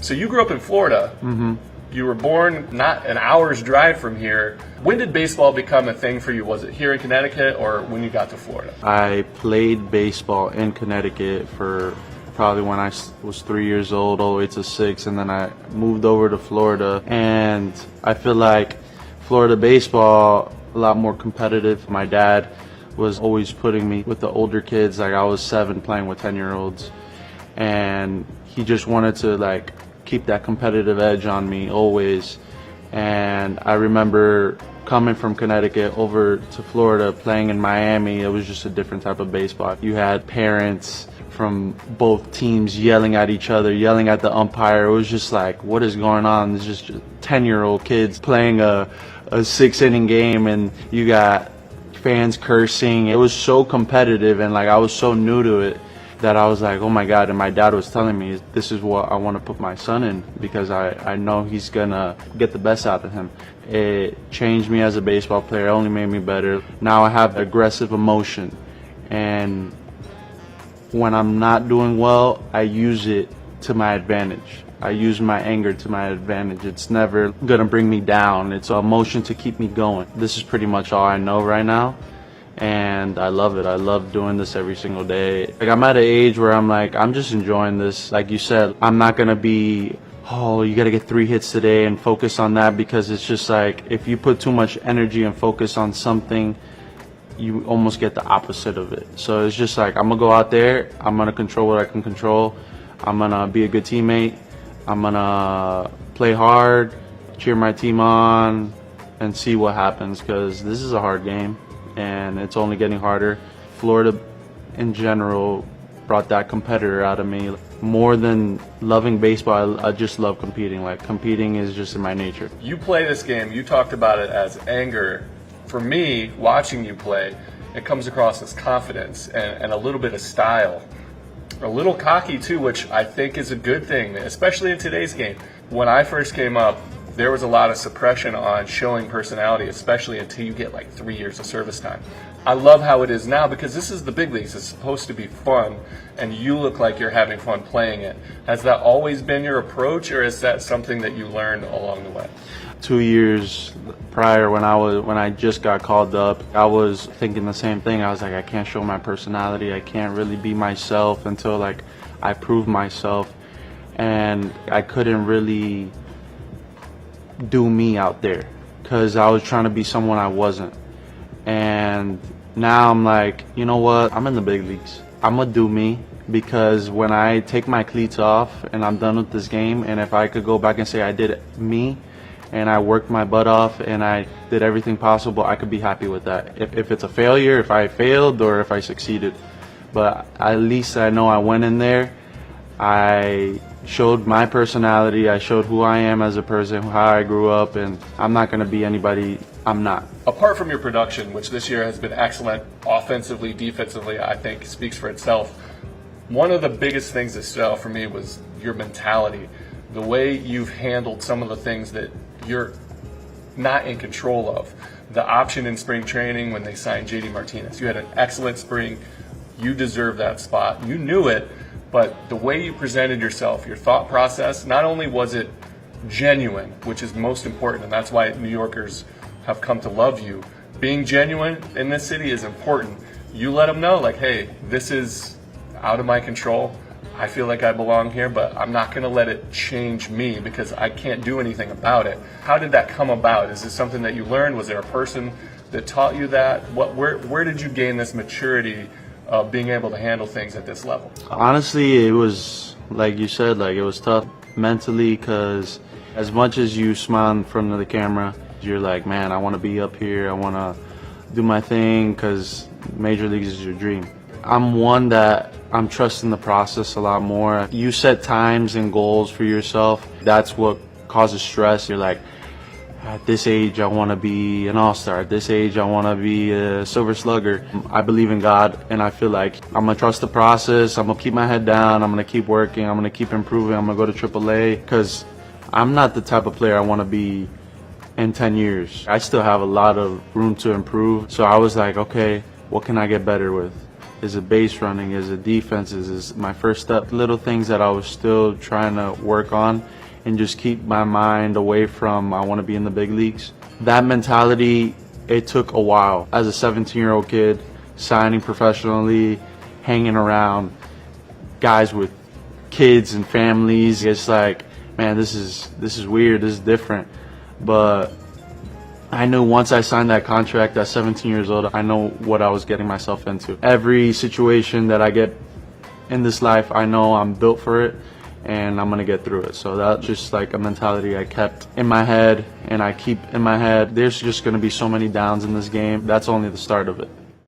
So you grew up in Florida. Mm-hmm. You were born not an hour's drive from here. When did baseball become a thing for you? Was it here in Connecticut or when you got to Florida? I played baseball in Connecticut for probably when I was 3 years old all the way to 6, and then I moved over to Florida. And I feel like Florida baseball, a lot more competitive. My dad was always putting me with the older kids. Like I was 7 playing with 10-year-olds, and he just wanted to like keep that competitive edge on me always. And I remember coming from Connecticut over to Florida, playing in Miami. It was just a different type of baseball. You had parents from both teams yelling at each other, yelling at the umpire. It was just like, what is going on? It's just 10-year-old kids playing a 6-inning game, and you got fans cursing. It was so competitive, and like I was so new to it that I was like, oh my God. And my dad was telling me, this is what I want to put my son in, because I know he's gonna get the best out of him. It changed me as a baseball player. It only made me better. Now I have aggressive emotion, and when I'm not doing well, I use it to my advantage. I use my anger to my advantage. It's never gonna bring me down. It's an emotion to keep me going. This is pretty much all I know right now, and I love it. I love doing this every single day. Like I'm at an age where I'm like, I'm just enjoying this. Like you said, I'm not gonna be, oh, you gotta get 3 hits today and focus on that, because it's just like, if you put too much energy and focus on something, you almost get the opposite of it. So it's just like, I'm gonna go out there, I'm gonna control what I can control, I'm gonna be a good teammate, I'm gonna play hard, cheer my team on, and see what happens, because this is a hard game and it's only getting harder. Florida in general brought that competitor out of me. More than loving baseball, I just love competing. Like competing is just in my nature. You play this game, you talked about it as anger. For me, watching you play, it comes across as confidence and a little bit of style. A little cocky too, which I think is a good thing, especially in today's game. When I first came up, there was a lot of suppression on showing personality, especially until you get like 3 years of service time. I love how it is now, because this is the big leagues. It's supposed to be fun, and you look like you're having fun playing it. Has that always been your approach, or is that something that you learned along the way? 2 years prior, when I just got called up, I was thinking the same thing. I was like, I can't show my personality. I can't really be myself until like I prove myself, and I couldn't really do me out there because I was trying to be someone I wasn't. And now I'm like, you know what? I'm in the big leagues. I'm gonna do me, because when I take my cleats off and I'm done with this game, and if I could go back and say I did me and I worked my butt off and I did everything possible, I could be happy with that. If it's a failure, if I failed, or if I succeeded. But at least I know I went in there, I showed my personality, I showed who I am as a person, how I grew up, and I'm not going to be anybody I'm not. Apart from your production, which this year has been excellent, offensively, defensively, I think speaks for itself, one of the biggest things that stood out for me was your mentality. The way you've handled some of the things that you're not in control of. The option in spring training when they signed JD Martinez. You had an excellent spring. You deserve that spot. You knew it, but the way you presented yourself, your thought process, not only was it genuine, which is most important, and that's why New Yorkers have come to love you. Being genuine in this city is important. You let them know, like, hey, this is out of my control. I feel like I belong here, but I'm not going to let it change me because I can't do anything about it. How did that come about? Is this something that you learned? Was there a person that taught you that? Where did you gain this maturity of being able to handle things at this level? Honestly, it was, like you said, like it was tough mentally, because as much as you smile in front of the camera, you're like, man, I want to be up here. I want to do my thing, because Major Leagues is your dream. I'm one that I'm trusting the process a lot more. You set times and goals for yourself. That's what causes stress. You're like, at this age, I want to be an all-star. At this age, I want to be a silver slugger. I believe in God, and I feel like I'm going to trust the process. I'm going to keep my head down. I'm going to keep working. I'm going to keep improving. I'm going to go to AAA, because I'm not the type of player I want to be in 10 years. I still have a lot of room to improve. So I was like, okay, what can I get better with? Is it base running? Is it defense? Is my first step? Little things that I was still trying to work on. and just keep my mind away from I want to be in the big leagues. That mentality, it took a while. As a 17-year-old kid, signing professionally, hanging around guys with kids and families, it's like, man, this is weird, this is different. But I knew once I signed that contract at 17 years old, I know what I was getting myself into. Every situation that I get in this life, I know I'm built for it and I'm gonna get through it. So that's just like a mentality I kept in my head and I keep in my head. There's just gonna be so many downs in this game. That's only the start of it.